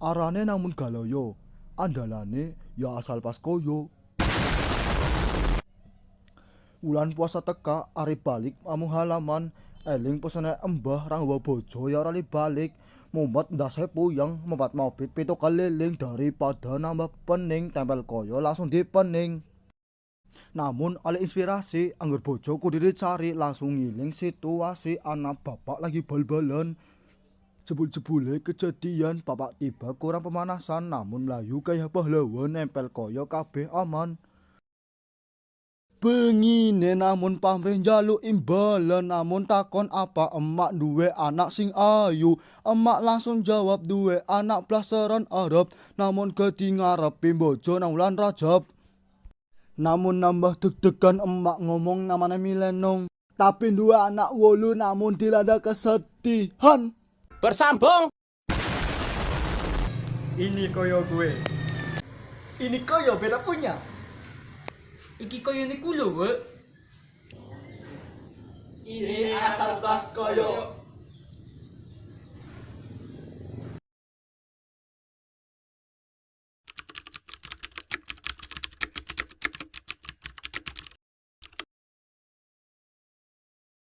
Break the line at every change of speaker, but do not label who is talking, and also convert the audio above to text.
Arane namun galoyo, andalane ya ASALPAS KOYO. Wulan puasa teka, arep balik amung halaman, eling pesene embah rangwa bojo ya ora balik. Mumet ndase puyeng, mempat mobit pitu keliling daripada nambah pening, tempel koyo langsung dipening. Namun oleh inspirasi, anggur bojo kudu dicari, langsung ngiling situasi anak bapak lagi bal-balan. Jebul-jebule kejadian, bapak tiba kurang pemanasan, namun melayu kayak pahlawan, nempel koyo kabeh aman. Pengine namun pamrih njaluk imbalan, namun takon apa emak duwe anak sing ayu. Emak langsung jawab duwe anak blasteran Arab, namun gedi ngarepi bojo nang wulan Rajab. Namun nambah deg-degan emak ngomong namanya Milenong, tapi dua anak wolu namun dilanda kesedihan.
Bersambung.
Ini koyo gue. Ini koyo beda punya.
Iki koyo ni kulo, we.
Ini ASALPAS KOYO.